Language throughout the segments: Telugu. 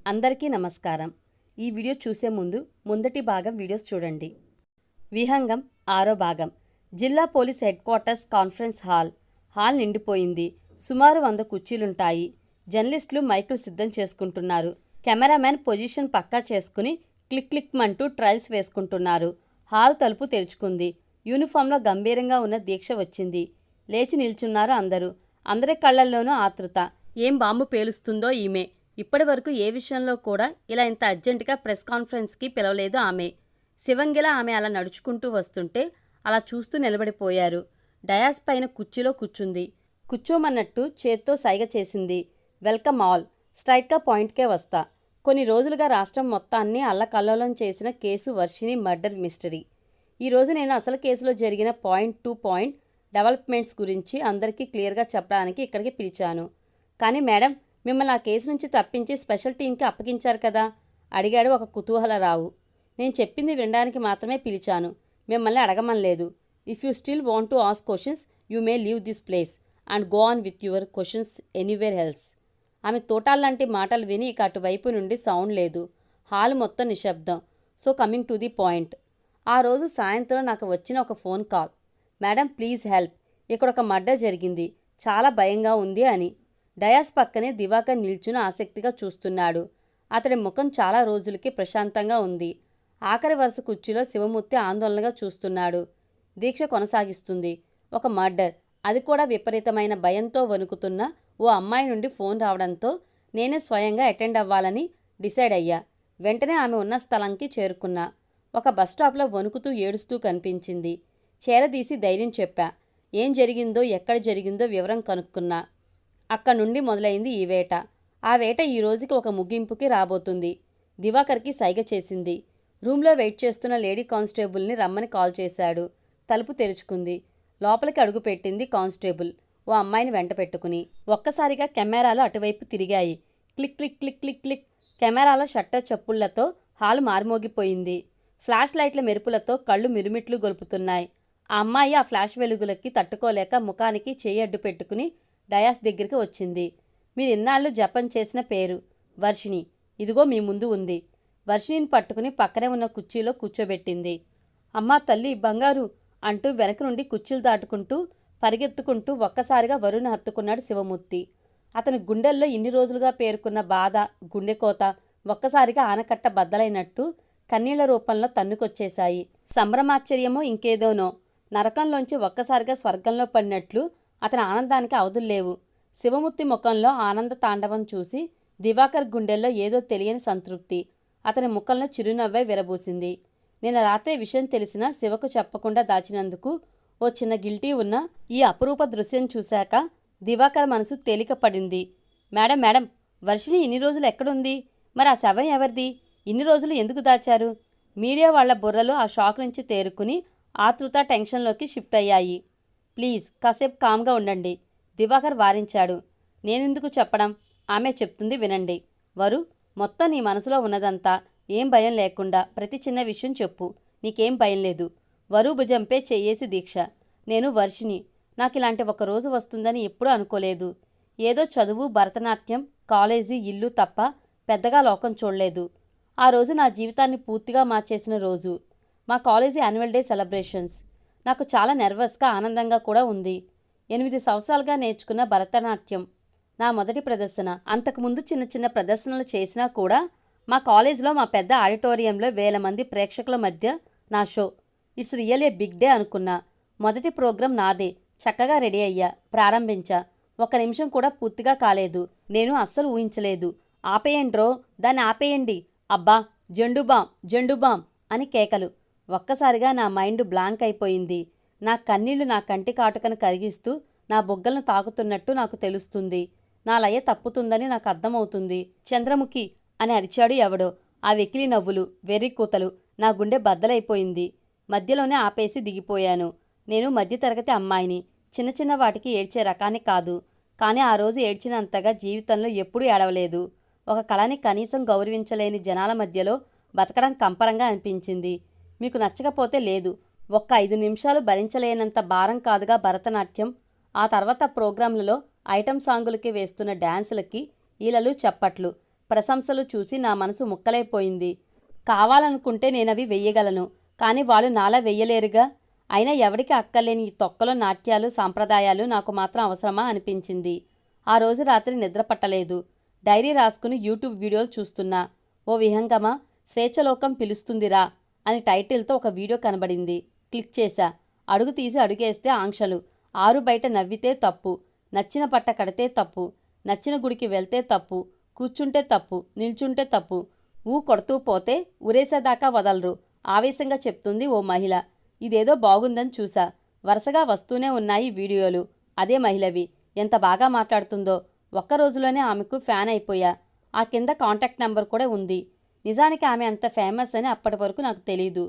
అందరికీ నమస్కారం. ఈ వీడియో చూసే ముందటి భాగం వీడియోస్ చూడండి. విహంగం 6వ భాగం. జిల్లా police head quarters conference hall నిండిపోయింది. సుమారు 100 కుర్చీలుంటాయి. జర్నలిస్టులు మైకులు సిద్ధం చేసుకుంటున్నారు. కెమెరామెన్ పొజిషన్ పక్కా చేసుకుని క్లిక్ ట్రయల్స్ వేసుకుంటున్నారు. హాల్ తలుపు తెరుచుకుంది. యూనిఫామ్లో గంభీరంగా ఉన్న దీక్ష వచ్చింది. లేచి నిల్చున్నారు అందరూ. అందరి కళ్ళల్లోనూ ఆతృత. ఏం బాంబు పేలుస్తుందో ఈమె. ఇప్పటి వరకు ఏ విషయంలో కూడా ఇలా ఇంత అర్జెంటుగా ప్రెస్ కాన్ఫరెన్స్కి పిలవలేదు ఆమె. శివంగిలా ఆమె అలా నడుచుకుంటూ వస్తుంటే అలా చూస్తూ నిలబడిపోయారు. డయాస్ పైన కుర్చీలో కూర్చుంది. కూర్చోమన్నట్టు చేత్తో సైగ చేసింది. Welcome all. స్ట్రైట్గా పాయింట్కే వస్తా. కొన్ని రోజులుగా రాష్ట్రం మొత్తాన్ని అల్లకల్లోలం చేసిన కేసు వర్షిణి మర్డర్ మిస్టరీ. ఈరోజు నేను అసలు కేసులో జరిగిన పాయింట్ టు పాయింట్ డెవలప్మెంట్స్ గురించి అందరికీ క్లియర్గా చెప్పడానికి ఇక్కడికి పిలిచాను. కానీ మేడం, మిమ్మల్ని ఆ కేసు నుంచి తప్పించి స్పెషల్ టీంకి అప్పగించారు కదా, అడిగాడు ఒక కుతూహలరావు. నేను చెప్పింది వినడానికి మాత్రమే పిలిచాను, మిమ్మల్ని అడగమనలేదు. If you still want to ask questions you may leave this place and go on with your questions anywhere else. ఆమె తోటాల్లాంటి మాటలు విని ఇక అటువైపు నుండి సౌండ్ లేదు. హాల్ మొత్తం నిశ్శబ్దం. So coming to the point. ఆ రోజు సాయంత్రం నాకు వచ్చిన ఒక phone call. Madam please help, ఇక్కడ ఒక మర్డర్ జరిగింది, చాలా భయంగా ఉంది అని. డయాస్ పక్కనే దివాకర్ నిల్చుని ఆసక్తిగా చూస్తున్నాడు. అతడి ముఖం చాలా రోజులకి ప్రశాంతంగా ఉంది. ఆఖరి వరుస కుర్చీలో శివమూర్తి ఆందోళనగా చూస్తున్నాడు. దీక్ష కొనసాగిస్తుంది. ఒక మర్డర్, అది కూడా విపరీతమైన భయంతో వణుకుతున్న ఓ అమ్మాయి నుండి ఫోన్ రావడంతో నేనే స్వయంగా అటెండ్ అవ్వాలని డిసైడ్ అయ్యా. వెంటనే ఆమె ఉన్న స్థలంకి చేరుకున్నా. ఒక బస్టాప్లో వణుకుతూ ఏడుస్తూ కనిపించింది. చేరదీసి ధైర్యం చెప్పా. ఏం జరిగిందో ఎక్కడ జరిగిందో వివరం కనుక్కున్నా. అక్కడి నుండి మొదలైంది ఈ వేట. ఆ వేట ఈ రోజుకి ఒక ముగింపుకి రాబోతుంది. దివాకర్కి సైగ చేసింది. రూమ్లో వెయిట్ చేస్తున్న లేడీ కానిస్టేబుల్ని రమ్మని కాల్ చేశాడు. తలుపు తెరుచుకుంది. లోపలికి అడుగుపెట్టింది కానిస్టేబుల్ ఓ అమ్మాయిని వెంట పెట్టుకుని. ఒక్కసారిగా కెమెరాలు అటువైపు తిరిగాయి. Click click click click click. కెమెరాల షట్టర్ చప్పుళ్లతో హాలు మారుమోగిపోయింది. ఫ్లాష్ లైట్ల మెరుపులతో కళ్ళు మిరుమిట్లు గొలుపుతున్నాయి. ఆ అమ్మాయి ఆ ఫ్లాష్ వెలుగులకి తట్టుకోలేక ముఖానికి చేయి అడ్డు పెట్టుకుని డయాస్ దగ్గరికి వచ్చింది. మీరు ఇన్నాళ్ళు జపం చేసిన పేరు వర్షిణి, ఇదిగో మీ ముందు ఉంది. వర్షిణిని పట్టుకుని పక్కనే ఉన్న కుర్చీలో కూర్చోబెట్టింది. అమ్మా తల్లి బంగారు అంటూ వెనక నుండి కుర్చీలు దాటుకుంటూ పరిగెత్తుకుంటూ ఒక్కసారిగా వరుణ్ హత్తుకున్నాడు శివమూర్తి. అతని గుండెల్లో ఇన్ని రోజులుగా పేరుకున్న బాధ, గుండెకోత ఒక్కసారిగా ఆనకట్ట బద్దలైనట్టు కన్నీళ్ల రూపంలో తన్నుకొచ్చేశాయి. సంభ్రమాశ్చర్యమో ఇంకేదోనో నరకంలోంచి ఒక్కసారిగా స్వర్గంలో పడినట్లు అతని ఆనందానికి అవధుల్లేవు. శివమూర్తి ముఖంలో ఆనంద తాండవం చూసి దివాకర్ గుండెల్లో ఏదో తెలియని సంతృప్తి అతని ముఖంలో చిరునవ్వై విరబూసింది. నిన్న రాత్రే విషయం తెలిసినా శివకు చెప్పకుండా దాచినందుకు ఓ చిన్న గిల్టీ ఉన్న ఈ అపురూప దృశ్యం చూశాక దివాకర్ మనసు తేలికపడింది. మేడం, వర్షిణి ఇన్ని రోజులు ఎక్కడుంది? మరి ఆ శవం ఎవరిది? ఇన్ని రోజులు ఎందుకు దాచారు? మీడియా వాళ్ల బుర్రలు ఆ షాక్ నుంచి తేరుకుని ఆతృత, టెన్షన్లోకి షిఫ్ట్ అయ్యాయి. ప్లీజ్ కాసేపు కామ్గా ఉండండి, దివాకర్ వారించాడు. నేనెందుకు చెప్పడం, ఆమె చెప్తుంది వినండి. వరు, మొత్తం నీ మనసులో ఉన్నదంతా ఏం భయం లేకుండా ప్రతి చిన్న విషయం చెప్పు. నీకేం భయం లేదు. వరు భుజంపై చెయ్యేసి దీక్ష. నేను వర్షిణి. నాకిలాంటి ఒక రోజు వస్తుందని ఎప్పుడూ అనుకోలేదు. ఏదో చదువు, భరతనాట్యం, కాలేజీ, ఇల్లు తప్ప పెద్దగా లోకం చూడలేదు. ఆ రోజు నా జీవితాన్ని పూర్తిగా మార్చేసిన రోజు. మా కాలేజీ యాన్యువల్ డే సెలబ్రేషన్స్. నాకు చాలా నెర్వస్గా, ఆనందంగా కూడా ఉంది. 8 సంవత్సరాలుగా నేర్చుకున్న భరతనాట్యం నా మొదటి ప్రదర్శన. అంతకుముందు చిన్న చిన్న ప్రదర్శనలు చేసినా కూడా మా కాలేజీలో మా పెద్ద ఆడిటోరియంలో 1000 మంది ప్రేక్షకుల మధ్య నా show. It's real a big day అనుకున్నా. మొదటి ప్రోగ్రాం నాదే. చక్కగా రెడీ అయ్యా, ప్రారంభించా. 1 నిమిషం కూడా పూర్తిగా కాలేదు. నేను అస్సలు ఊహించలేదు. ఆపేయండ్రో, దాన్ని ఆపేయండి, అబ్బా జెండుబాం అని కేకలు. ఒక్కసారిగా నా మైండ్ బ్లాంక్ అయిపోయింది. నా కన్నీళ్లు నా కంటి కాటుకను కరిగిస్తూ నా బొగ్గలను తాకుతున్నట్టు నాకు తెలుస్తుంది. నా లయ తప్పుతుందని నాకు అర్థమవుతుంది. చంద్రముఖి అని అరిచాడు ఎవడో. ఆ వెకిలి నవ్వులు, వెర్రి కూతలు, నా గుండె బద్దలైపోయింది. మధ్యలోనే ఆపేసి దిగిపోయాను. నేను మధ్యతరగతి అమ్మాయిని. చిన్న చిన్న వాటికి ఏడ్చే రకాన్ని కాదు. కానీ ఆ రోజు ఏడ్చినంతగా జీవితంలో ఎప్పుడూ ఏడవలేదు. ఒక కళని కనీసం గౌరవించలేని జనాల మధ్యలో బతకడం కంపరంగా అనిపించింది. మీకు నచ్చకపోతే లేదు. 5 నిమిషాలు భరించలేనంత భారం కాదుగా భరతనాట్యం. ఆ తర్వాత ప్రోగ్రాంలలో ఐటమ్ సాంగులకి వేస్తున్న డ్యాన్సులకి ఈలలు, చప్పట్లు. ప్రశంసలు చూసి నా మనసు ముక్కలైపోయింది. కావాలనుకుంటే నేనవి వెయ్యగలను, కానీ వాళ్ళు నాలా వెయ్యలేరుగా. అయినా ఎవరికి అక్కర్లేని ఈ తొక్కలో నాట్యాలు సాంప్రదాయాలు నాకు మాత్రం అవసరమా అనిపించింది. ఆ రోజు రాత్రి నిద్ర పట్టలేదు. డైరీ రాసుకుని యూట్యూబ్ వీడియోలు చూస్తున్నా. ఓ విహంగమా, స్వేచ్ఛలోకం పిలుస్తుందిరా అని టైటిల్తో ఒక వీడియో కనబడింది. క్లిక్ చేశా. అడుగు తీసి అడుగేస్తే ఆంక్షలు. ఆరు బయట నవ్వితే తప్పు, నచ్చిన బట్ట కడితే తప్పు, నచ్చిన గుడికి వెళ్తే తప్పు, కూర్చుంటే తప్పు, నిల్చుంటే తప్పు, కొడుతూ పోతే ఉరేసేదాకా వదలరు ఆవేశంగా చెప్తుంది ఓ మహిళ. ఇదేదో బాగుందని చూసా. వరుసగా వస్తూనే ఉన్నాయి వీడియోలు. అదే మహిళవి. ఎంత బాగా మాట్లాడుతుందో. ఒక్క రోజులోనే ఆమెకు ఫ్యాన్ అయిపోయా. ఆ కింద కాంటాక్ట్ నెంబర్ కూడా ఉంది. నిజానికి ఆమె అంత ఫేమస్ అని అప్పటి వరకు నాకు తెలీదు.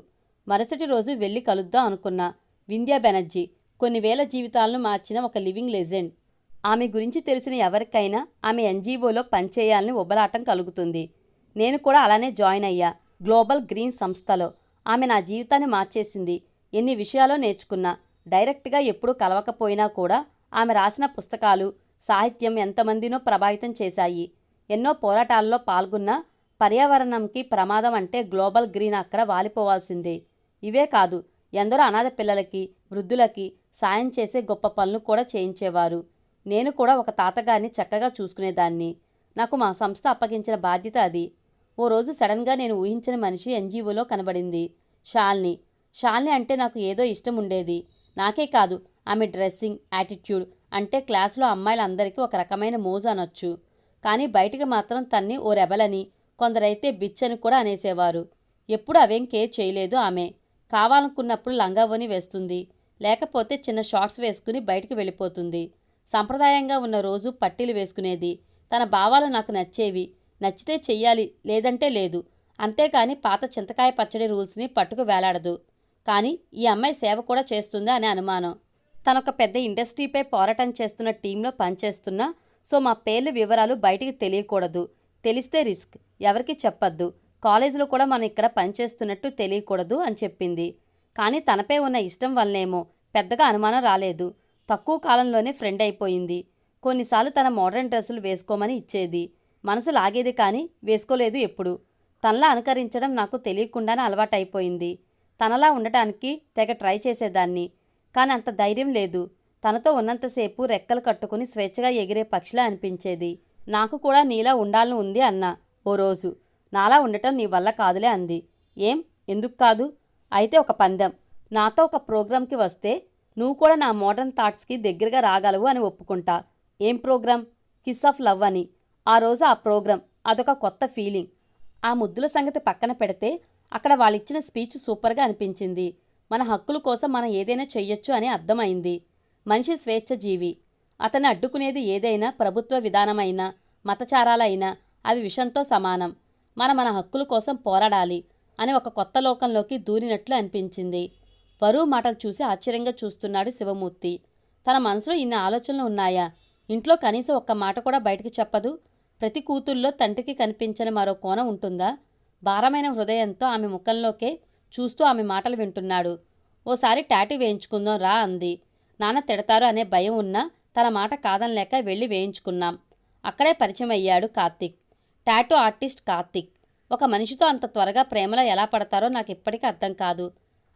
మరుసటి రోజు వెళ్ళి కలుద్దాం అనుకున్నా. వింధ్యా బెనర్జీ కొన్ని వేల జీవితాలను మార్చిన ఒక లివింగ్ లెజెండ్. ఆమె గురించి తెలిసిన ఎవరికైనా ఆమె ఎన్జీఓలో పనిచేయాలని ఉబలాటం కలుగుతుంది. నేను కూడా అలానే జాయిన్ అయ్యా. గ్లోబల్ గ్రీన్ సంస్థలో. ఆమె నా జీవితాన్ని మార్చేసింది. ఎన్ని విషయాలో నేర్చుకున్నా. డైరెక్ట్గా ఎప్పుడూ కలవకపోయినా కూడా ఆమె రాసిన పుస్తకాలు, సాహిత్యం ఎంతమందినో ప్రభావితం చేశాయి. ఎన్నో పోరాటాల్లో పాల్గొన్నా పర్యావరణంకి ప్రమాదం అంటే గ్లోబల్ గ్రీన్ అక్కడ వాలిపోవాల్సిందే. ఇవే కాదు, ఎందరో అనాథ పిల్లలకి, వృద్ధులకి సాయం చేసే గొప్ప పనులు కూడా చేయించేవారు. నేను కూడా ఒక తాతగారిని చక్కగా చూసుకునేదాన్ని. నాకు మా సంస్థ అప్పగించిన బాధ్యత అది. ఓ రోజు సడన్గా నేను ఊహించిన మనిషి ఎన్జీఓలో కనబడింది. శాలిని. శాలిని అంటే నాకు ఏదో ఇష్టం ఉండేది. నాకే కాదు, ఆమె డ్రెస్సింగ్, యాటిట్యూడ్ అంటే క్లాసులో అమ్మాయిలందరికీ ఒక రకమైన మోజు అనొచ్చు. కానీ బయటికి మాత్రం తన్ని ఓ రెబలని, కొందరైతే బిచ్ అని కూడా అనేసేవారు. ఎప్పుడు అవేం కేర్ చేయలేదు ఆమె. కావాలనుకున్నప్పుడు లంగావోని వేస్తుంది, లేకపోతే చిన్న షార్ట్స్ వేసుకుని బయటికి వెళ్ళిపోతుంది. సంప్రదాయంగా ఉన్న రోజు పట్టీలు వేసుకునేది. తన భావాలు నాకు నచ్చేవి. నచ్చితే చెయ్యాలి, లేదంటే లేదు. అంతేకాని పాత చింతకాయ పచ్చడి రూల్స్ని పట్టుకు వేలాడదు. కానీ ఈ అమ్మాయి సేవ కూడా చేస్తుందా అనే అనుమానం. తనొక పెద్ద ఇండస్ట్రీపై పోరాటం చేస్తున్న టీంలో పనిచేస్తున్నా. సో మా పేర్లు వివరాలు బయటికి తెలియకూడదు. తెలిస్తే రిస్క్. ఎవరికి చెప్పద్దు. కాలేజీలో కూడా మనం ఇక్కడ పనిచేస్తున్నట్టు తెలియకూడదు అని చెప్పింది. కానీ తనపై ఉన్న ఇష్టం వల్లనేమో పెద్దగా అనుమానం రాలేదు. తక్కువ కాలంలోనే ఫ్రెండ్ అయిపోయింది. కొన్నిసార్లు తన మోడర్న్ డ్రెస్సులు వేసుకోమని ఇచ్చేది. మనసు లాగేది కానీ వేసుకోలేదు ఎప్పుడు. తనలా అనుకరించడం నాకు తెలియకుండానే అలవాటైపోయింది. తనలా ఉండటానికి తెగ ట్రై చేసేదాన్ని. కానీ అంత ధైర్యం లేదు. తనతో ఉన్నంతసేపు రెక్కలు కట్టుకుని స్వేచ్ఛగా ఎగిరే పక్షిలా అనిపించేది. నాకు కూడా నీలా ఉండాలని ఉంది అన్నా ఓ రోజు. నాలా ఉండటం నీ వల్ల కాదులే అంది. ఏం, ఎందుకు కాదు? అయితే ఒక పందెం. నాతో ఒక ప్రోగ్రాంకి వస్తే నువ్వు కూడా నా మోడర్న్ థాట్స్కి దగ్గరగా రాగలవు అని ఒప్పుకుంటా. ఏం ప్రోగ్రాం? కిస్ ఆఫ్ లవ్ అని. ఆ రోజు ఆ ప్రోగ్రాం అదొక కొత్త ఫీలింగ్. ఆ ముద్దుల సంగతి పక్కన పెడితే అక్కడ వాళ్ళిచ్చిన స్పీచ్ సూపర్గా అనిపించింది. మన హక్కుల కోసం మనం ఏదైనా చెయ్యొచ్చు అని అర్థమైంది. మనిషి స్వేచ్ఛ జీవి. అతన్ని అడ్డుకునేది ఏదైనా ప్రభుత్వ విధానమైనా మతచారాలైనా అవి విషంతో సమానం. మన హక్కుల కోసం పోరాడాలి అని ఒక కొత్త లోకంలోకి దూరినట్లు అనిపించింది. వరువు మాటలు చూసి ఆశ్చర్యంగా చూస్తున్నాడు శివమూర్తి. తన మనసులో ఇన్ని ఆలోచనలు ఉన్నాయా? ఇంట్లో కనీసం ఒక్క మాట కూడా బయటికి చెప్పదు. ప్రతి కూతుల్లో తండ్రికి కనిపించని మరో కోణం ఉంటుందా? భారమైన హృదయంతో ఆమె ముఖంలోకే చూస్తూ ఆమె మాటలు వింటున్నాడు. ఓసారి టాటూ వేయించుకుందాం రా అంది. నాన్న తిడతారు అనే భయం ఉన్నా తన మాట కాదనలేక వెళ్ళి వేయించుకున్నాం. అక్కడే పరిచయం అయ్యాడు కార్తిక్. Tattoo artist Karthik. ఒక మనిషితో అంత త్వరగా ప్రేమలో ఎలా పడతారో నాకు ఇప్పటికీ అర్థం కాదు.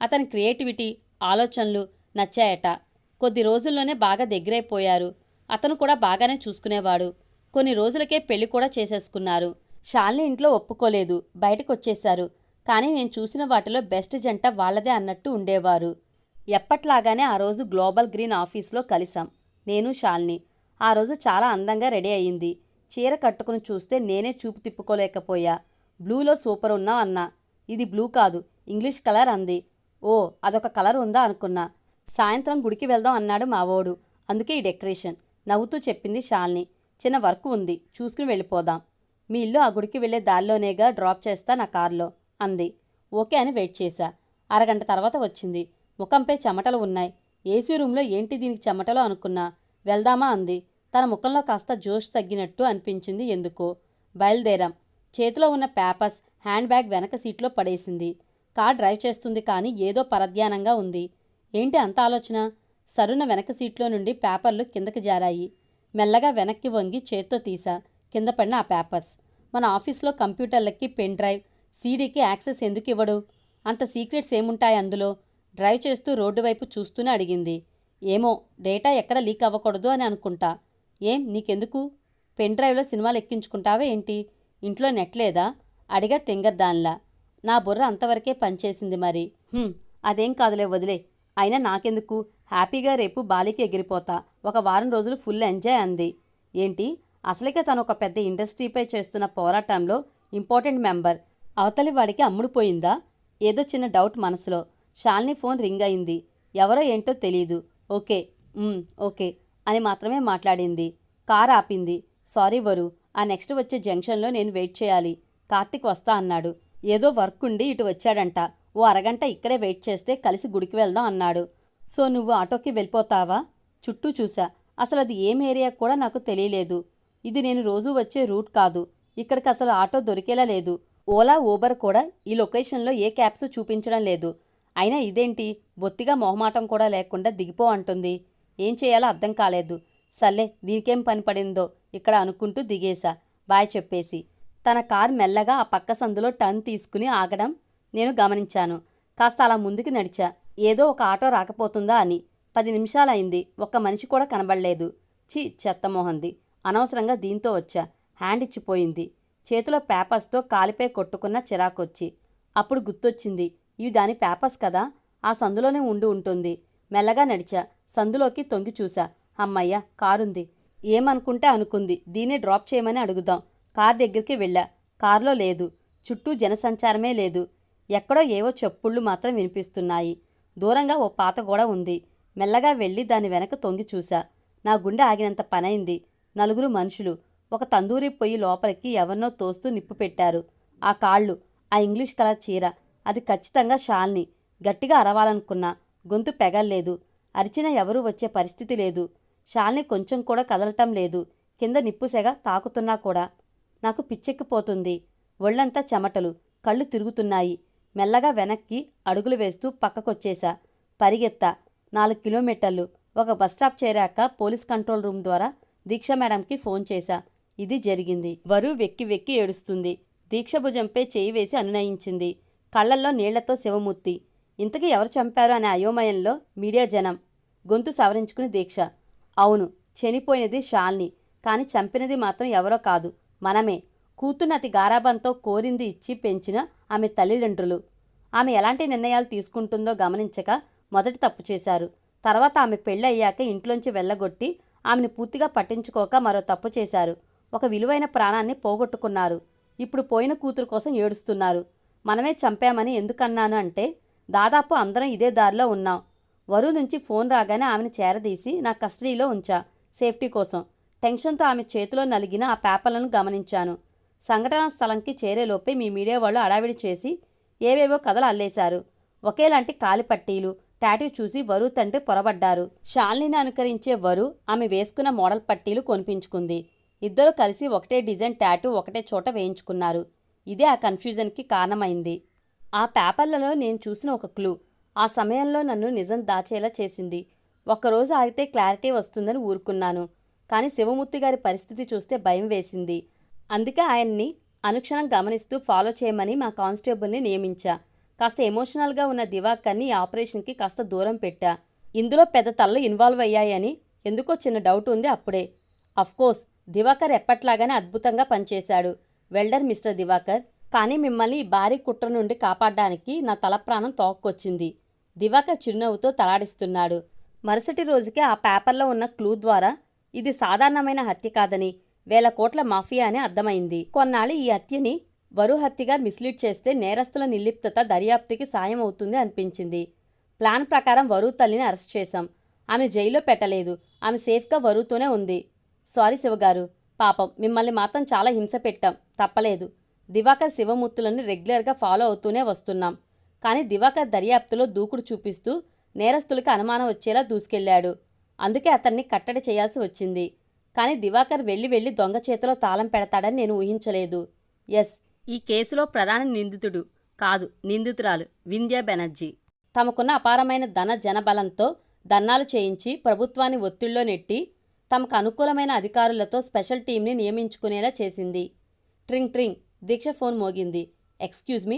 అతని క్రియేటివిటీ, ఆలోచనలు నచ్చాయట. కొద్ది రోజుల్లోనే బాగా దగ్గరైపోయారు. అతను కూడా బాగానే చూసుకునేవాడు. కొన్ని రోజులకే పెళ్లి కూడా చేసేసుకున్నారు. శాలిని ఇంట్లో ఒప్పుకోలేదు, బయటకొచ్చేశారు. కానీ నేను చూసిన వాటిలో బెస్ట్ జంట వాళ్లదే అన్నట్టు ఉండేవారు. ఎప్పట్లాగానే ఆ రోజు గ్లోబల్ గ్రీన్ ఆఫీస్లో కలిసాం. నేను శాలిని. ఆ రోజు చాలా అందంగా రెడీ అయ్యింది. చీర కట్టుకుని చూస్తే నేనే చూపు తిప్పుకోలేకపోయా. బ్లూలో సూపర్ ఉన్నావు అన్నా. ఇది బ్లూ కాదు, ఇంగ్లీష్ కలర్ అంది. ఓ, అదొక కలర్ ఉందా అనుకున్నా. సాయంత్రం గుడికి వెళ్దాం అన్నాడు మావోడు. అందుకే ఈ డెకరేషన్ నవ్వుతూ చెప్పింది శాలిని. చిన్న వర్క్ ఉంది, చూసుకుని వెళ్ళిపోదాం. మీ ఇల్లు ఆ గుడికి వెళ్లే దారిలోనేగా, డ్రాప్ చేస్తా నా కారులో అంది. ఓకే అని వెయిట్ చేశా. అరగంట తర్వాత వచ్చింది. ముఖంపై చెమటలు ఉన్నాయి. ఏసీ రూమ్లో ఏంటి దీనికి చెమటలు అనుకున్నా. వెళ్దామా అంది. తన ముఖంలో కాస్త జోష్ తగ్గినట్టు అనిపించింది ఎందుకో. బయలుదేరాం. చేతిలో ఉన్న పేపర్స్ హ్యాండ్ బ్యాగ్ వెనక సీట్లో పడేసింది. కార్ డ్రైవ్ చేస్తుంది కానీ ఏదో పరధ్యానంగా ఉంది. ఏంటి అంత ఆలోచన? సరున వెనక సీట్లో నుండి పేపర్లు కిందకి జారాయి. మెల్లగా వెనక్కి వంగి చేత్తో తీసా. కింద పడిన ఆ పేపర్స్. మన ఆఫీస్లో కంప్యూటర్లకి పెన్ డ్రైవ్, సీడీకి యాక్సెస్ ఎందుకు ఇవ్వడు? అంత సీక్రెట్స్ ఏముంటాయి అందులో? డ్రైవ్ చేస్తూ రోడ్డు వైపు చూస్తూనే అడిగింది. ఏమో, డేటా ఎక్కడ లీక్ అవ్వకూడదు అని అనుకుంటా. ఏం నీకెందుకు? పెన్ డ్రైవ్లో సినిమాలు ఎక్కించుకుంటావా ఏంటి? ఇంట్లో నెట్ లేదా? అడిగా తెంగర్దాన్లా. నా బుర్ర అంతవరకే పనిచేసింది మరి. అదేం కాదులే, వదిలే. అయినా నాకెందుకు? హ్యాపీగా రేపు బాలికి ఎగిరిపోతా. ఒక వారం రోజులు ఫుల్ ఎంజాయ్ అంది. ఏంటి? అసలుకే తను ఒక పెద్ద ఇండస్ట్రీపై చేస్తున్న పోరాటంలో ఇంపార్టెంట్ మెంబర్. అవతలి వాడికి అమ్ముడుపోయిందా? ఏదో చిన్న డౌట్ మనసులో. శాలిని ఫోన్ రింగ్ అయింది. ఎవరో ఏంటో తెలీదు. ఓకే ఓకే అని మాత్రమే మాట్లాడింది. కార్ ఆపింది. సారీ వరు, ఆ నెక్స్ట్ వచ్చే జంక్షన్లో నేను వెయిట్ చేయాలి. కార్తిక్ వస్తా అన్నాడు. ఏదో వర్క్ ఉండి ఇటు వచ్చాడంట. ఓ అరగంట ఇక్కడే వెయిట్ చేస్తే కలిసి గుడికి వెళ్దాం అన్నాడు. సో నువ్వు ఆటోకి వెళ్ళిపోతావా? చుట్టూ చూసా. అసలు అది ఏం ఏరియా కూడా నాకు తెలియలేదు. ఇది నేను రోజూ వచ్చే రూట్ కాదు. ఇక్కడికి అసలు ఆటో దొరికేలా లేదు. ఓలా, ఊబర్ కూడా ఈ లొకేషన్లో ఏ క్యాబ్స్ చూపించడం లేదు. అయినా ఇదేంటి, బొత్తిగా మొహమాటం కూడా లేకుండా దిగిపో అంటుంది. ఏం చేయాలో అర్థం కాలేదు. సర్లే, దీనికేం పని పడిందో ఇక్కడ అనుకుంటూ దిగేశా బాయ్ చెప్పేసి. తన కార్ మెల్లగా ఆ పక్క సందులో టర్న్ తీసుకుని ఆగడం నేను గమనించాను. కాస్త అలా ముందుకు నడిచా, ఏదో ఒక ఆటో రాకపోతుందా అని. 10 నిమిషాలైంది. ఒక్క మనిషి కూడా కనబడలేదు. చెత్తమోహంది. అనవసరంగా దీంతో వచ్చా. హ్యాండ్ ఇచ్చిపోయింది. చేతిలో పేపర్స్తో కాలిపై కొట్టుకున్న చిరాకొచ్చి. అప్పుడు గుర్తొచ్చింది, ఇవి దాని పేపర్స్ కదా, ఆ సందులోనే ఉంటుంది. మెల్లగా నడిచా. సందులోకి తొంగి చూసా. అమ్మయ్య, కారుంది. ఏమనుకుంటే అనుకుంది. దీన్నే డ్రాప్ చేయమని అడుగుదాం. కార్ దగ్గరికి వెళ్ళా. కారులో లేదు. చుట్టూ జనసంచారమే లేదు. ఎక్కడో ఏవో చప్పుళ్ళు మాత్రం వినిపిస్తున్నాయి. దూరంగా ఓ పాత గోడ ఉంది. మెల్లగా వెళ్ళి దాని వెనక తొంగి చూసా. నా గుండె ఆగినంత పనైంది. 4 మనుషులు. ఒక తందూరి పొయ్యి లోపలికి ఎవరినో తోస్తూ నిప్పు పెట్టారు. ఆ కాళ్ళు, ఆ ఇంగ్లీష్ కలర్ చీర, అది ఖచ్చితంగా శాలిని. గట్టిగా అరవాలనుకున్నా. గొంతు పెగల్లేదు. అరిచినా ఎవరూ వచ్చే పరిస్థితి లేదు. శాలిని కొంచెం కూడా కదలటం లేదు. కింద నిప్పుసెగ తాకుతున్నా కూడా. నాకు పిచ్చెక్కిపోతుంది. ఒళ్ళంతా చెమటలు. కళ్ళు తిరుగుతున్నాయి. మెల్లగా వెనక్కి అడుగులు వేస్తూ పక్కకొచ్చేశా. పరిగెత్తా. 4 కిలోమీటర్లు. ఒక బస్టాప్ చేరాక పోలీస్ కంట్రోల్ రూమ్ ద్వారా దీక్ష మేడంకి ఫోన్ చేశా. ఇది జరిగింది. వరు వెక్కి వెక్కి ఏడుస్తుంది. దీక్ష భుజంపై చేయి వేసి అనునయించింది. కళ్లల్లో నీళ్లతో శివమూర్తి. ఇంతకీ ఎవరు చంపారు అనే అయోమయంలో మీడియా జనం. గొంతు సవరించుకుని దీక్ష. అవును, చనిపోయినది శాలిని. కాని చంపినది మాత్రం ఎవరో కాదు, మనమే. కూతుర్ని అతి గారాబంతో కోరింది ఇచ్చి పెంచిన ఆమె తల్లిదండ్రులు. ఆమె ఎలాంటి నిర్ణయాలు తీసుకుంటుందో గమనించక మొదటి తప్పు చేశారు. తర్వాత ఆమె పెళ్ళి అయ్యాక ఇంట్లోంచి వెళ్ళగొట్టి ఆమెను పూర్తిగా పట్టించుకోక మరో తప్పు చేశారు. ఒక విలువైన ప్రాణాన్ని పోగొట్టుకున్నారు. ఇప్పుడు పోయిన కూతురు కోసం ఏడుస్తున్నారు. మనమే చంపామని ఎందుకన్నాను అంటే, దాదాపు అందరం ఇదే దారిలో ఉన్నాం. వరు నుంచి ఫోన్ రాగానే ఆమెను చేరదీసి నా కస్టడీలో ఉంచా, సేఫ్టీ కోసం. టెన్షన్తో ఆమె చేతిలో నలిగిన ఆ పేపర్లను గమనించాను. సంఘటనా స్థలంకి చేరేలోపే మీ మీడియా వాళ్ళు అడావిడి చేసి ఏవేవో కథలు అల్లేశారు. ఒకేలాంటి కాలిపట్టీలు, టాటూ చూసి వరు తండ్రి పొరబడ్డారు. శాలినిని అనుకరించే వరు ఆమె వేసుకున్న మోడల్ పట్టీలు కొనిపించుకుంది. ఇద్దరు కలిసి ఒకటే డిజైన్ టాటూ ఒకటే చోట వేయించుకున్నారు. ఇదే ఆ కన్ఫ్యూజన్కి కారణమైంది. ఆ పేపర్లలో నేను చూసిన ఒక క్లూ ఆ సమయంలో నన్ను నిజం దాచేలా చేసింది. ఒక్కరోజు ఆగితే క్లారిటీ వస్తుందని ఊరుకున్నాను. కానీ శివమూర్తి గారి పరిస్థితి చూస్తే భయం వేసింది. అందుకే ఆయన్ని అనుక్షణం గమనిస్తూ ఫాలో చేయమని మా కానిస్టేబుల్ని నియమించా. కాస్త ఎమోషనల్గా ఉన్న దివాకర్ని ఈ ఆపరేషన్కి కాస్త దూరం పెట్టా. ఇందులో పెద్ద తలలు ఇన్వాల్వ్ అయ్యాయని ఎందుకో చిన్న డౌట్ ఉంది అప్పుడే. అఫ్కోర్స్ దివాకర్ ఎప్పట్లాగానే అద్భుతంగా పనిచేశాడు. Welder mister Diwakar. కానీ మిమ్మల్ని ఈ భారీ కుట్ర నుండి కాపాడడానికి నా తల ప్రాణం తోక్కొచ్చింది. దివాకర్ చిరునవ్వుతో తలాడిస్తున్నాడు. మరుసటి రోజుకే ఆ పేపర్లో ఉన్న క్లూ ద్వారా ఇది సాధారణమైన హత్య కాదని, 1000 కోట్ల మాఫియా అని అర్థమైంది. కొన్నాళ్ళు ఈ హత్యని వరు హత్యగా మిస్లీడ్ చేస్తే నేరస్తుల నిర్లిప్తత దర్యాప్తుకి సాయం అవుతుంది అనిపించింది. ప్లాన్ ప్రకారం వరు తల్లిని అరెస్ట్ చేశాం. ఆమె జైల్లో పెట్టలేదు. ఆమె సేఫ్గా వరుతూనే ఉంది. సారీ శివగారు, పాపం మిమ్మల్ని మాత్రం చాలా హింస పెట్టాం. తప్పలేదు. దివాకర్ శివమూర్తులను రెగ్యులర్గా ఫాలో అవుతూనే వస్తున్నాం. కానీ దివాకర్ దర్యాప్తులో దూకుడు చూపిస్తూ నేరస్తులకు అనుమానం వచ్చేలా దూసుకెళ్లాడు. అందుకే అతన్ని కట్టడి చేయాల్సి వచ్చింది. కానీ దివాకర్ వెళ్ళి దొంగ చేతిలో తాళం పెడతాడని నేను ఊహించలేదు. ఎస్, ఈ కేసులో ప్రధాన నిందితుడు కాదు, నిందితురాలు వింధ్యా బెనర్జీ. తమకున్న అపారమైన జనబలంతో దన్నాలు చేయించి ప్రభుత్వాన్ని ఒత్తిడిలో నెట్టి తమకు అనుకూలమైన అధికారులతో స్పెషల్ టీంని నియమించుకునేలా చేసింది. ట్రింగ్ ట్రింగ్. దీక్ష ఫోన్ మోగింది. Excuse me.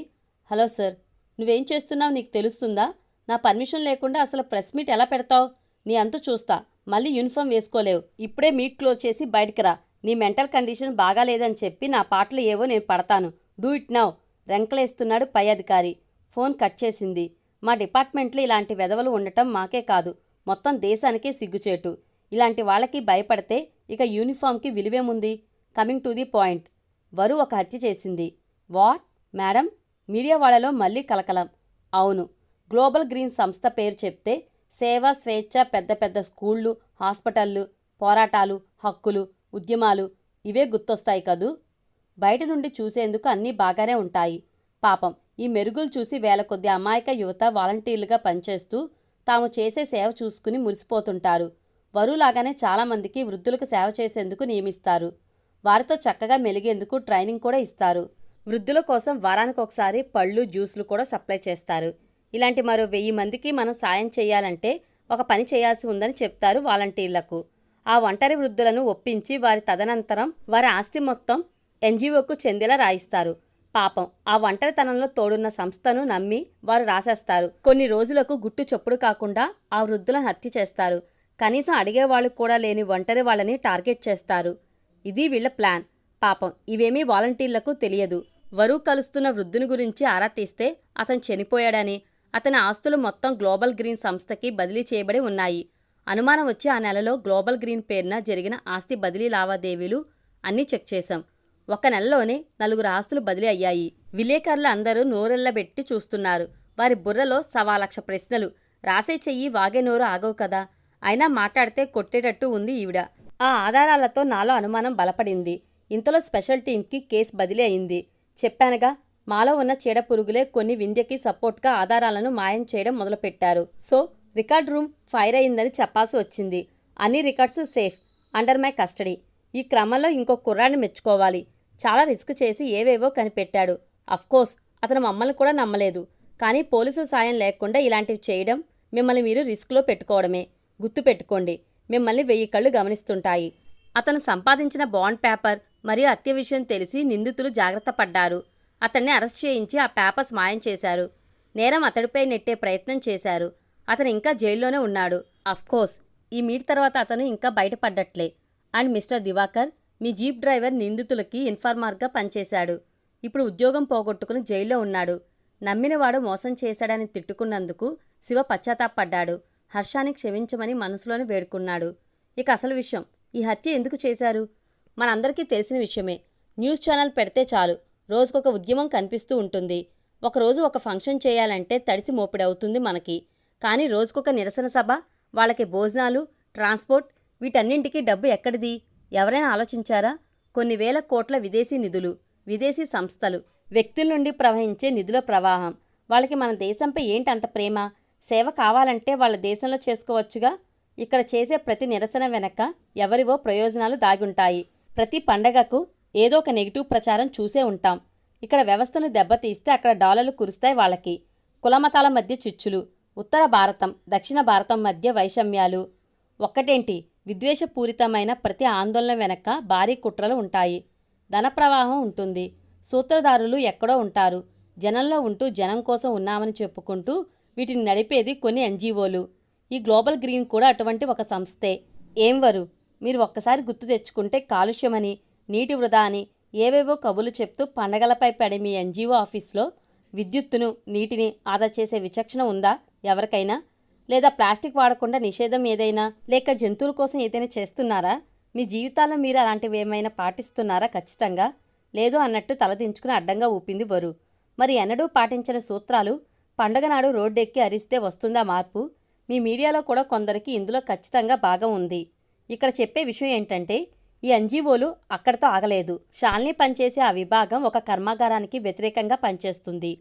Hello sir. నువ్వేం చేస్తున్నావు నీకు తెలుస్తుందా? నా పర్మిషన్ లేకుండా అసలు ప్రెస్ మీట్ ఎలా పెడతావు? నీ అంతు చూస్తా. మళ్ళీ యూనిఫామ్ వేసుకోలేవు. ఇప్పుడే మీట్ క్లోజ్ చేసి బయటికి రా. నీ మెంటల్ కండిషన్ బాగాలేదని చెప్పి నా పాటలు ఏవో నేను పడతాను. Do it now. రెంకలేస్తున్నాడు పై అధికారి. ఫోన్ కట్ చేసింది. మా డిపార్ట్మెంట్లో ఇలాంటి వెధవలు ఉండటం మాకే కాదు, మొత్తం దేశానికే సిగ్గుచేటు. ఇలాంటి వాళ్ళకి భయపడితే ఇక యూనిఫామ్కి విలువేముంది? Coming to the point. వరు ఒక హత్య చేసింది. What madam? మీడియా వాళ్ళలో మళ్ళీ కలకలం. అవును. గ్లోబల్ గ్రీన్ సంస్థ పేరు చెప్తే సేవ, స్వేచ్ఛ, పెద్ద పెద్ద స్కూళ్ళు, హాస్పిటళ్ళు, పోరాటాలు, హక్కులు, ఉద్యమాలు ఇవే గుర్తొస్తాయి కదూ. బయట నుండి చూసేందుకు అన్నీ బాగానే ఉంటాయి. పాపం ఈ మెరుగులు చూసి వేల కొద్ది అమాయక యువత వాలంటీర్లుగా పనిచేస్తూ తాము చేసే సేవ చూసుకుని మురిసిపోతుంటారు. వరులాగానే చాలామందికి వృద్ధులకు సేవ చేసేందుకు నియమిస్తారు. వారితో చక్కగా మెలిగేందుకు ట్రైనింగ్ కూడా ఇస్తారు. వృద్ధుల కోసం వారానికి ఒకసారి పళ్ళు, జ్యూసులు కూడా సప్లై చేస్తారు. ఇలాంటి మరో 1000 మందికి మనం సాయం చేయాలంటే ఒక పని చేయాల్సి ఉందని చెప్తారు వాలంటీర్లకు. ఆ ఒంటరి వృద్ధులను ఒప్పించి వారి తదనంతరం వారి ఆస్తి మొత్తం ఎన్జీఓకు చెందేలా రాయిస్తారు. పాపం ఆ ఒంటరితనంలో తోడున్న సంస్థను నమ్మి వారు రాసేస్తారు. కొన్ని రోజులకు గుట్టు చప్పుడు కాకుండా ఆ వృద్ధులను హత్య చేస్తారు. కనీసం అడిగేవాళ్ళు కూడా లేని ఒంటరి వాళ్ళని టార్గెట్ చేస్తారు. ఇది వీళ్ల ప్లాన్. పాపం ఇవేమీ వాలంటీర్లకు తెలియదు. వరు కలుస్తున్న వృద్ధుని గురించి ఆరా తీస్తే అతను చనిపోయాడని, అతని ఆస్తులు మొత్తం గ్లోబల్ గ్రీన్ సంస్థకి బదిలీ చేయబడి ఉన్నాయి. అనుమానం వచ్చి ఆ నెలలో గ్లోబల్ గ్రీన్ పేరున జరిగిన ఆస్తి బదిలీ లావాదేవీలు అన్నీ చెక్ చేశాం. ఒక నెలలోనే 4 ఆస్తులు బదిలీ అయ్యాయి. విలేకరులు అందరూ నోరెళ్లబెట్టి చూస్తున్నారు. వారి బుర్రలో 1,00,000 ప్రశ్నలు. రాసే చెయ్యి వాగే నోరు ఆగవు కదా. అయినా మాట్లాడితే కొట్టేటట్టు ఉంది ఈవిడ. ఆ ఆధారాలతో నాలో అనుమానం బలపడింది. ఇంతలో స్పెషల్ టీంకి కేసు బదిలీ అయింది. చెప్పానుగా, మాలో ఉన్న చీడ పురుగులే కొన్ని వింధ్యకి సపోర్ట్గా ఆధారాలను మాయం చేయడం మొదలుపెట్టారు. సో రికార్డ్ రూమ్ ఫైర్ అయిందని చెప్పాల్సి వచ్చింది. అన్ని records safe, under my custody. ఈ క్రమంలో ఇంకో కుర్రాడిని మెచ్చుకోవాలి. చాలా రిస్క్ చేసి ఏవేవో కనిపెట్టాడు. అఫ్కోర్స్ అతను మమ్మల్ని కూడా నమ్మలేదు. కానీ పోలీసుల సాయం లేకుండా ఇలాంటివి చేయడం మిమ్మల్ని మీరు రిస్క్లో పెట్టుకోవడమే. గుర్తుపెట్టుకోండి, మిమ్మల్ని 1000 కళ్ళు గమనిస్తుంటాయి. అతను సంపాదించిన బాండ్ పేపర్ మరియు హత్య విషయం తెలిసి నిందితులు జాగ్రత్త పడ్డారు. అతన్ని అరెస్ట్ చేయించి ఆ పేపర్స్ మాయం చేశారు. నేరం అతడిపై నెట్టే ప్రయత్నం చేశారు. అతను ఇంకా జైల్లోనే ఉన్నాడు. అఫ్కోర్స్ ఈ మీట్ తర్వాత అతను ఇంకా బయటపడ్డట్లే. అండ్ మిస్టర్ దివాకర్, మీ జీప్ డ్రైవర్ నిందితులకి ఇన్ఫార్మర్గా పనిచేశాడు. ఇప్పుడు ఉద్యోగం పోగొట్టుకుని జైల్లో ఉన్నాడు. నమ్మినవాడు మోసం చేశాడని తిట్టుకున్నందుకు శివ పశ్చాత్తాపడ్డాడు. హర్షాన్ని క్షమించమని మనసులోనే వేడుకున్నాడు. ఇక అసలు విషయం, ఈ హత్య ఎందుకు చేశారు? మనందరికీ తెలిసిన విషయమే. న్యూస్ ఛానల్ పెడితే చాలు, రోజుకొక ఉద్యమం కనిపిస్తూ ఉంటుంది. ఒకరోజు ఒక ఫంక్షన్ చేయాలంటే తడిసి మోపిడవుతుంది మనకి. కానీ రోజుకొక నిరసన సభ, వాళ్ళకి భోజనాలు, ట్రాన్స్పోర్ట్, వీటన్నింటికీ డబ్బు ఎక్కడిది? ఎవరైనా ఆలోచించారా? కొన్ని వేల కోట్ల విదేశీ నిధులు, విదేశీ సంస్థలు, వ్యక్తుల నుండి ప్రవహించే నిధుల ప్రవాహం. వాళ్ళకి మన దేశంపై ఏంటి అంత ప్రేమ? సేవ కావాలంటే వాళ్ళ దేశంలో చేసుకోవచ్చుగా. ఇక్కడ చేసే ప్రతి నిరసన వెనక ఎవరివో ప్రయోజనాలు దాగుంటాయి. ప్రతి పండగకు ఏదో ఒక నెగిటివ్ ప్రచారం చూసే ఉంటాం. ఇక్కడ వ్యవస్థను దెబ్బతీస్తే అక్కడ డాలర్లు కురుస్తాయి వాళ్ళకి. కులమతాల మధ్య చిచ్చులు, ఉత్తర భారతం దక్షిణ భారతం మధ్య వైషమ్యాలు. ఒక్కటేంటి, విద్వేషపూరితమైన ప్రతి ఆందోళన వెనక భారీ కుట్రలు ఉంటాయి. ధన ప్రవాహం ఉంటుంది. సూత్రధారులు ఎక్కడో ఉంటారు. జనంలో ఉంటూ జనం కోసం ఉన్నామని చెప్పుకుంటూ వీటిని నడిపేది కొన్ని ఎన్జీఓలు. ఈ గ్లోబల్ గ్రీన్ కూడా అటువంటి ఒక సంస్థే. ఏం వరు, మీరు ఒక్కసారి గుర్తు తెచ్చుకుంటే కాలుష్యమని, నీటి వృధా అని ఏవేవో కబుర్లు చెప్తూ పండగలపై పడే మీ ఎన్జీఓ ఆఫీస్లో విద్యుత్తును, నీటిని ఆదా చేసే విచక్షణ ఉందా ఎవరికైనా? లేదా ప్లాస్టిక్ వాడకుండా నిషేధం ఏదైనా, లేక జంతువుల కోసం ఏదైనా చేస్తున్నారా? మీ జీవితాల్లో మీరు అలాంటివి ఏమైనా పాటిస్తున్నారా? ఖచ్చితంగా లేదు అన్నట్టు తలదించుకుని అడ్డంగా ఊపింది వరు. మరి ఎన్నడూ పాటించిన సూత్రాలు పండగ నాడు రోడ్డెక్కి అరిస్తే వస్తుందా మార్పు? మీ మీడియాలో కూడా కొందరికి ఇందులో ఖచ్చితంగా భాగం ఉంది. ఇక్కడ చెప్పే విషయం ఏంటంటే, ఈ ఎన్జీఓలు అక్కడితో ఆగలేదు. షాల్ని పనిచేసే ఆ విభాగం ఒక కర్మాగారానికి వ్యతిరేకంగా పనిచేస్తుంది.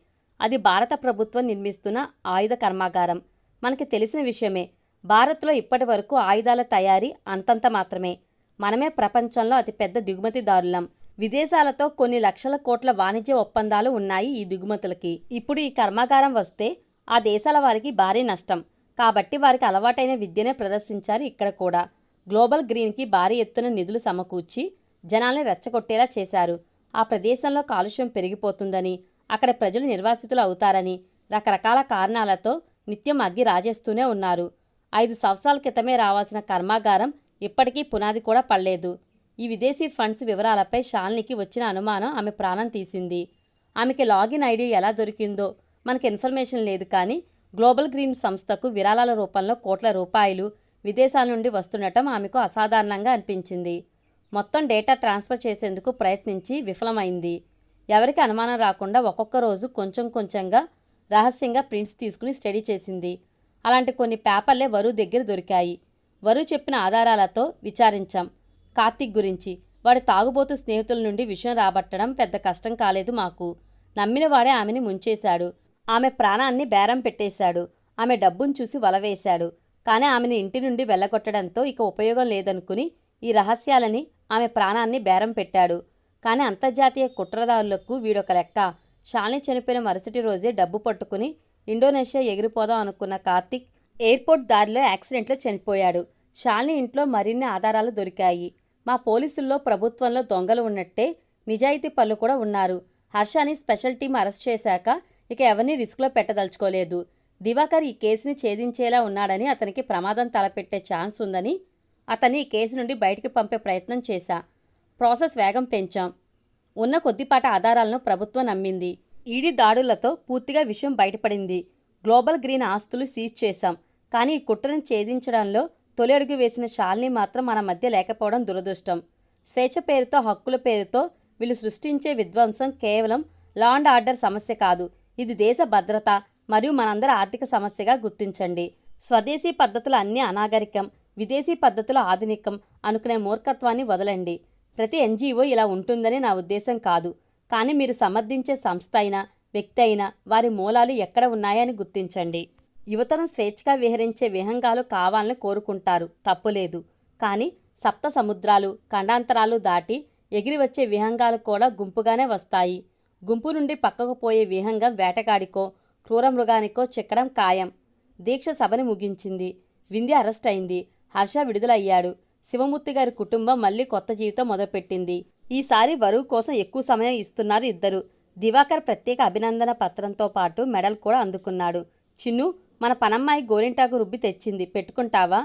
అది భారత ప్రభుత్వం నిర్మిస్తున్న ఆయుధ కర్మాగారం. మనకి తెలిసిన విషయమే. భారత్లో ఇప్పటి వరకు ఆయుధాల తయారీ అంతంత మాత్రమే. మనమే ప్రపంచంలో అతిపెద్ద దిగుమతిదారులం. విదేశాలతో కొన్ని లక్షల కోట్ల వాణిజ్య ఒప్పందాలు ఉన్నాయి ఈ దిగుమతులకి. ఇప్పుడు ఈ కర్మాగారం వస్తే ఆ దేశాల వారికి భారీ నష్టం. కాబట్టి వారికి అలవాటైన విద్యనే ప్రదర్శించారు ఇక్కడ కూడా. గ్లోబల్ గ్రీన్కి భారీ ఎత్తున నిధులు సమకూర్చి జనాల్ని రెచ్చగొట్టేలా చేశారు. ఆ ప్రదేశంలో కాలుష్యం పెరిగిపోతుందని, అక్కడ ప్రజలు నిర్వాసితులు అవుతారని రకరకాల కారణాలతో నిత్యం అగ్గి రాజేస్తూనే ఉన్నారు. 5 సంవత్సరాల క్రితమే రావాల్సిన కర్మాగారం ఇప్పటికీ పునాది కూడా పడలేదు. ఈ విదేశీ ఫండ్స్ వివరాలపై శాలినికి వచ్చిన అనుమానం ఆమె ప్రాణం తీసింది. ఆమెకి లాగిన్ ఐడి ఎలా దొరికిందో మనకి ఇన్ఫర్మేషన్ లేదు, కానీ గ్లోబల్ గ్రీన్ సంస్థకు విరాళాల రూపంలో కోట్ల రూపాయలు విదేశాల నుండి వస్తుండటం ఆమెకు అసాధారణంగా అనిపించింది. మొత్తం డేటా ట్రాన్స్ఫర్ చేసేందుకు ప్రయత్నించి విఫలమైంది. ఎవరికి అనుమానం రాకుండా ఒక్కొక్క రోజు కొంచెం కొంచెంగా రహస్యంగా ప్రింట్స్ తీసుకుని స్టడీ చేసింది. అలాంటి కొన్ని పేపర్లే వరు దగ్గర దొరికాయి. వరు చెప్పిన ఆధారాలతో విచారించాం. కార్తీక్ గురించి, వాడి తాగుబోతు స్నేహితుల నుండి విషయం రాబట్టడం పెద్ద కష్టం కాలేదు మాకు. నమ్మిన వాడే ఆమెని ముంచేశాడు. ఆమె ప్రాణాన్ని బేరం పెట్టేశాడు. ఆమె డబ్బును చూసి వలవేశాడు. కానీ ఆమెను ఇంటి నుండి వెళ్ళగొట్టడంతో ఇక ఉపయోగం లేదనుకుని ఈ రహస్యాలని ఆమె ప్రాణాన్ని బేరం పెట్టాడు. కానీ అంతర్జాతీయ కుట్రదారులకు వీడొక లెక్క. శాలిని చనిపోయిన మరుసటి రోజే డబ్బు పట్టుకుని ఇండోనేషియా ఎగిరిపోదాం అనుకున్న కార్తీక్ ఎయిర్పోర్ట్ దారిలో యాక్సిడెంట్లో చనిపోయాడు. శాలిని ఇంట్లో మరిన్ని ఆధారాలు దొరికాయి. మా పోలీసుల్లో ప్రభుత్వంలో దొంగలు ఉన్నట్టే నిజాయితీ పనులు కూడా ఉన్నారు. హర్షని స్పెషల్ టీం అరెస్ట్ చేశాక ఇక ఎవరిని రిస్క్లో పెట్టదలుచుకోలేదు. దివాకర్ ఈ కేసుని ఛేదించేలా ఉన్నాడని, అతనికి ప్రమాదం తలపెట్టే ఛాన్స్ ఉందని అతన్ని ఈ కేసు నుండి బయటికి పంపే ప్రయత్నం చేశా. ప్రాసెస్ వేగం పెంచాం. ఉన్న కొద్దిపాటి ఆధారాలను ప్రభుత్వం నమ్మింది. ఈడీ దాడులతో పూర్తిగా విషయం బయటపడింది. గ్లోబల్ గ్రీన్ ఆస్తులు సీజ్ చేశాం. కానీ ఈ కుట్రను ఛేదించడంలో తొలి అడుగు వేసిన శాలిని మాత్రం మన మధ్య లేకపోవడం దురదృష్టం. స్వేచ్ఛ పేరుతో, హక్కుల పేరుతో వీళ్ళు సృష్టించే విధ్వంసం కేవలం లా అండ్ ఆర్డర్ సమస్య కాదు. ఇది దేశ భద్రత మరియు మనందరి ఆర్థిక సమస్యగా గుర్తించండి. స్వదేశీ పద్ధతులు అన్నీ అనాగరికం, విదేశీ పద్ధతులు ఆధునికం అనుకునే మూర్ఖత్వాన్ని వదలండి. ప్రతి ఎన్జీఓ ఇలా ఉంటుందని నా ఉద్దేశం కాదు. కానీ మీరు సమర్థించే సంస్థ అయినా, వ్యక్తి అయినా వారి మూలాలు ఎక్కడ ఉన్నాయని గుర్తించండి. యువతరం స్వేచ్ఛగా విహరించే విహంగాలు కావాలని కోరుకుంటారు, తప్పులేదు. కానీ సప్త సముద్రాలు, ఖండాంతరాలు దాటి ఎగిరి వచ్చే విహంగాలు కూడా గుంపుగానే వస్తాయి. గుంపు నుండి పక్కకు పోయే విహంగం వేటగాడికో, క్రూర మృగానికో చిక్కడం ఖాయం. దీక్ష సభని ముగించింది. వింధ్య అరెస్ట్ అయింది. హర్ష విడుదలయ్యాడు. శివమూర్తి గారి కుటుంబం మళ్లీ కొత్త జీవితం మొదలుపెట్టింది. ఈసారి వరువు కోసం ఎక్కువ సమయం ఇస్తున్నారు ఇద్దరు. దివాకర్ ప్రత్యేక అభినందన పత్రంతో పాటు మెడల్ కూడా అందుకున్నాడు. చిన్ను, మన పనమ్మాయి గోరింటాకు రుబ్బి తెచ్చింది, పెట్టుకుంటావా?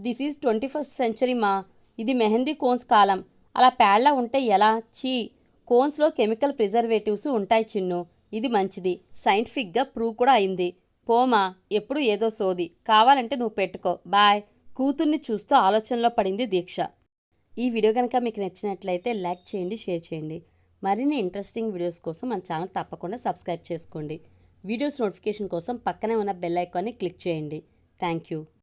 దిస్ ఈజ్ 21st సెంచరీ మా. ఇది మెహందీ కోన్స్ కాలం. అలా పేళ్లా ఉంటే ఎలా? చీ. కోన్స్లో కెమికల్ ప్రిజర్వేటివ్స్ ఉంటాయి చిన్ను. ఇది మంచిది. సైంటిఫిక్గా ప్రూవ్ కూడా అయింది. పోమా, ఎప్పుడు ఏదో సోది. కావాలంటే నువ్వు పెట్టుకో. బాయ్. కూతుర్ని చూస్తూ ఆలోచనలో పడింది దీక్ష. ఈ వీడియో కనుక మీకు నచ్చినట్లయితే లైక్ చేయండి, షేర్ చేయండి. మరిన్ని ఇంట్రెస్టింగ్ వీడియోస్ కోసం మన ఛానల్ తప్పకుండా సబ్స్క్రైబ్ చేసుకోండి. వీడియోస్ నోటిఫికేషన్ కోసం పక్కనే ఉన్న బెల్ ఐకాన్ని క్లిక్ చేయండి. Thank you.